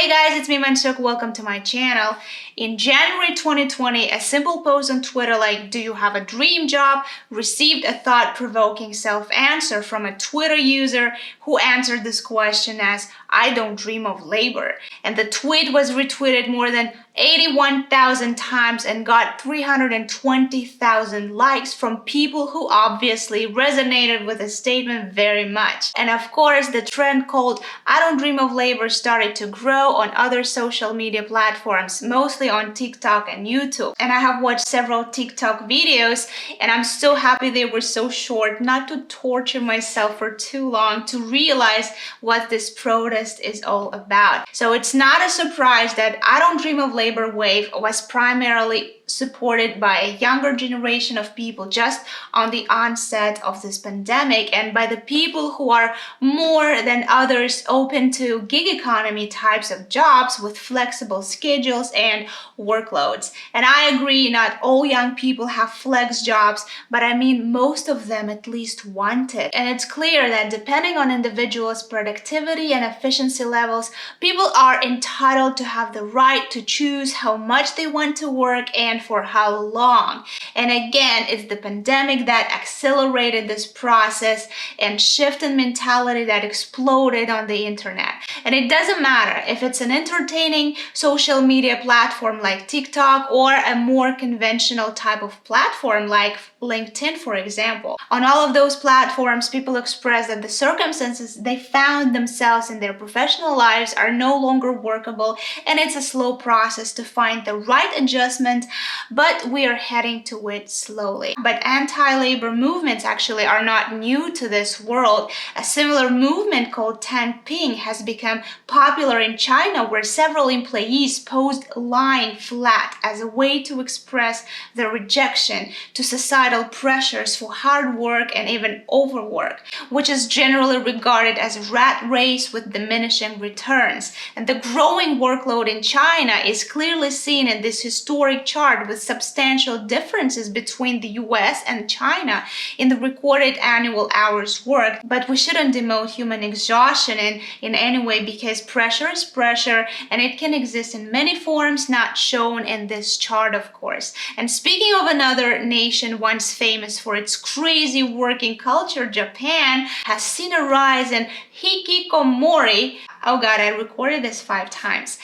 Hey guys, it's me Mansuk. Welcome to my channel. In January 2020, a simple post on Twitter like "Do you have a dream job?" received a thought-provoking self-answer from a Twitter user who answered this question as "I don't dream of labor." And the tweet was retweeted more than 81,000 times and got 320,000 likes from people who obviously resonated with the statement very much. And of course, the trend called "I don't dream of labor" started to grow on other social media platforms, mostly on TikTok and YouTube. And I have watched several TikTok videos, and I'm so happy they were so short, not to torture myself for too long to realize what this protest is all about. So it's not a surprise that "I don't dream of labor" wave was primarily supported by a younger generation of people just on the onset of this pandemic, and by the people who are more than others open to gig economy types of jobs with flexible schedules and workloads. And I agree, not all young people have flex jobs, but I mean most of them at least want it. And it's clear that depending on individuals' productivity and efficiency levels, people are entitled to have the right to choose how much they want to work and for how long. And again, it's the pandemic that accelerated this process and shift in mentality that exploded on the internet. And it doesn't matter if it's an entertaining social media platform like TikTok or a more conventional type of platform like LinkedIn, for example. On all of those platforms, people express that the circumstances they found themselves in their professional lives are no longer workable, and it's a slow process to find the right adjustment, but we are heading to it slowly. But anti-labor movements actually are not new to this world. A similar movement called Tang Ping has become popular in China, where several employees posed lying flat as a way to express their rejection to societal pressures for hard work and even overwork, which is generally regarded as a rat race with diminishing returns. And the growing workload in China is clearly seen in this historic chart, with substantial differences between the US and China in the recorded annual hours worked. But we shouldn't demote human exhaustion in any way, because pressure is pressure, and it can exist in many forms not shown in this chart, of course. And speaking of another nation once famous for its crazy working culture, Japan has seen a rise in hikikomori. Oh god, I recorded this 5 times.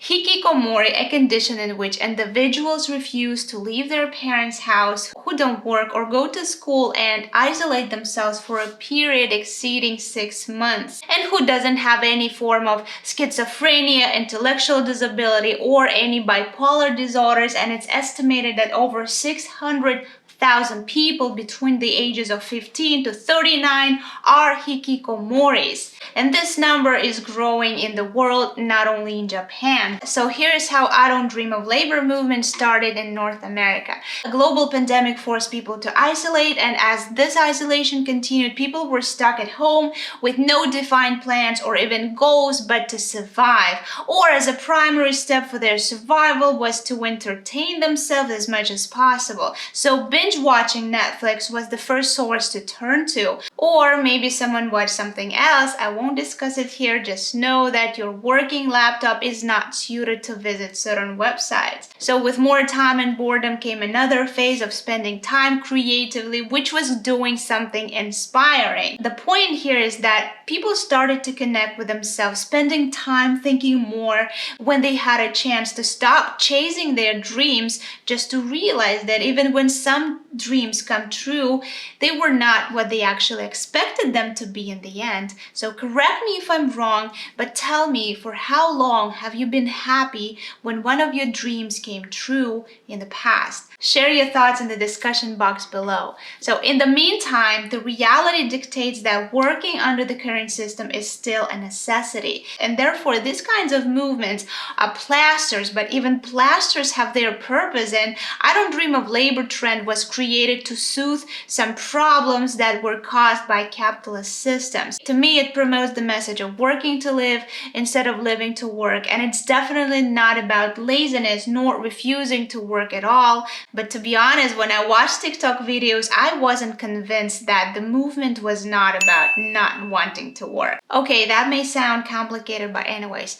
Hikikomori, a condition in which individuals refuse to leave their parents' house, who don't work or go to school, and isolate themselves for a period exceeding 6 months, and who doesn't have any form of schizophrenia, intellectual disability, or any bipolar disorders. And it's estimated that over 600,000 people between the ages of 15 to 39 are hikikomoris. And this number is growing in the world, not only in Japan. So here's how "I don't dream of labor" movement started in North America. A global pandemic forced people to isolate, and as this isolation continued, people were stuck at home with no defined plans or even goals but to survive. Or as a primary step for their survival was to entertain themselves as much as possible. So binge watching Netflix was the first source to turn to. Or maybe someone watched something else. I won't discuss it here, just know that your working laptop is not suited to visit certain websites. So with more time and boredom came another phase of spending time creatively, which was doing something inspiring. The point here is that people started to connect with themselves, spending time thinking more when they had a chance to stop chasing their dreams, just to realize that even when some dreams come true, they were not what they actually expected them to be in the end. So correct me if I'm wrong, but tell me, for how long have you been happy when one of your dreams came true in the past? Share your thoughts in the discussion box below. So in the meantime, the reality dictates that working under the current system is still a necessity. And therefore, these kinds of movements are plasters, but even plasters have their purpose. And "I don't dream of labor" trend was created to soothe some problems that were caused by capitalist systems. To me, it promotes the message of working to live instead of living to work. And it's definitely not about laziness nor refusing to work at all. But to be honest, when I watched TikTok videos, I wasn't convinced that the movement was not about not wanting to work. Okay, that may sound complicated, but anyways,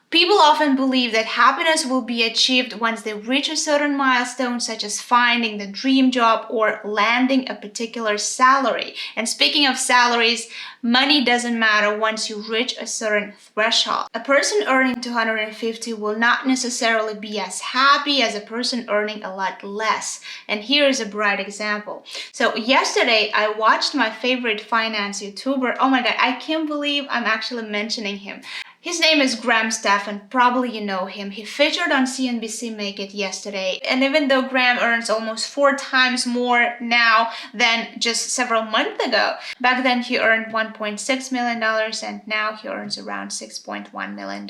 People often believe that happiness will be achieved once they reach a certain milestone, such as finding the dream job or landing a particular salary. And speaking of salaries, money doesn't matter once you reach a certain threshold. A person earning 250 will not necessarily be as happy as a person earning a lot less. And here is a bright example. So yesterday I watched my favorite finance YouTuber. Oh my God, I can't believe I'm actually mentioning him. His name is Graham Stephan, probably you know him. He featured on CNBC Make It yesterday. And even though Graham earns almost 4 times more now than just several months ago, back then he earned $1.6 million and now he earns around $6.1 million,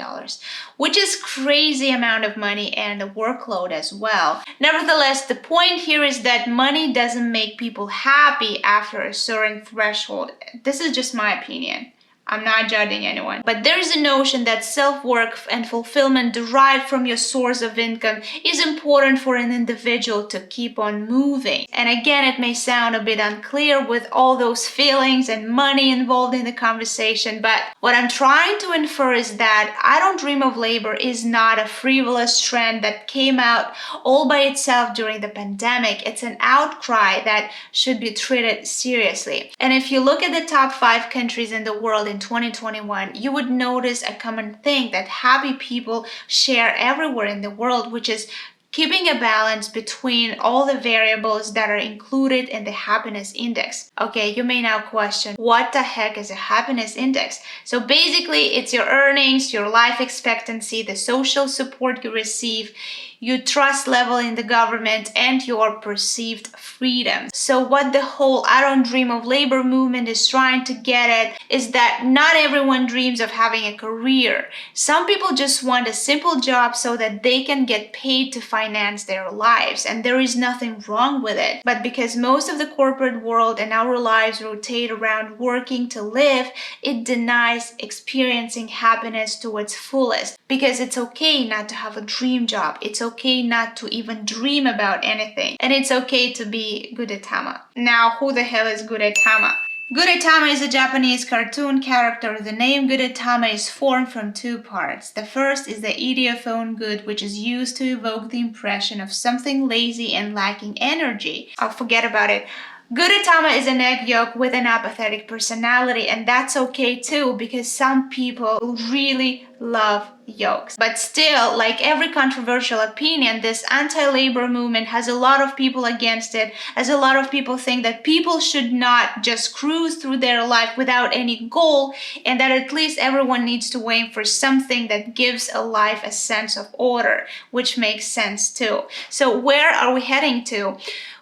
which is crazy amount of money and a workload as well. Nevertheless, the point here is that money doesn't make people happy after a certain threshold. This is just my opinion. I'm not judging anyone. But there is a notion that self-work and fulfillment derived from your source of income is important for an individual to keep on moving. And again, it may sound a bit unclear with all those feelings and money involved in the conversation, but what I'm trying to infer is that I Don't Dream of Labor is not a frivolous trend that came out all by itself during the pandemic. It's an outcry that should be treated seriously. And if you look at the top 5 countries in the world in 2021, you would notice a common thing that happy people share everywhere in the world, which is keeping a balance between all the variables that are included in the happiness index. Okay, you may now question, what the heck is a happiness index? So basically, it's your earnings, your life expectancy, the social support you receive, your trust level in the government, and your perceived freedom. So what the whole I Don't Dream of Labor movement is trying to get at is that not everyone dreams of having a career. Some people just want a simple job so that they can get paid to finance their lives, and there is nothing wrong with it. But because most of the corporate world and our lives rotate around working to live, it denies experiencing happiness to its fullest. Because it's okay not to have a dream job. It's okay not to even dream about anything. And it's okay to be Gudetama. Now, who the hell is Gudetama? Gudetama is a Japanese cartoon character. The name Gudetama is formed from 2 parts. The first is the idiophone good, which is used to evoke the impression of something lazy and lacking energy. Oh, forget about it. Gudetama is an egg yolk with an apathetic personality, and that's okay too, because some people really love yolks. But still, like every controversial opinion, this anti-labor movement has a lot of people against it, as a lot of people think that people should not just cruise through their life without any goal, and that at least everyone needs to aim for something that gives a life a sense of order, which makes sense too. So where are we heading to?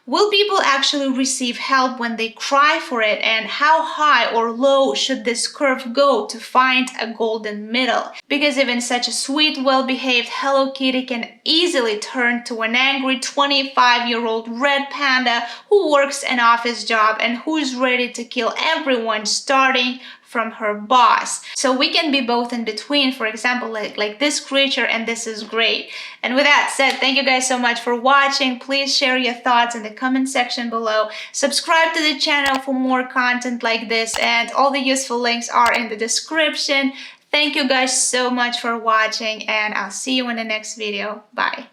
Will people actually receive help when they cry for it? And how high or low should this curve go to find a golden middle? Because even such a sweet, well-behaved Hello Kitty can easily turn to an angry 25-year-old red panda who works an office job and who's ready to kill everyone, starting from her boss. So we can be both in between, for example, like this creature, and this is great. And with that said, thank you guys so much for watching. Please share your thoughts in the comment section below. Subscribe to the channel for more content like this, and all the useful links are in the description. Thank you guys so much for watching, and I'll see you in the next video. Bye.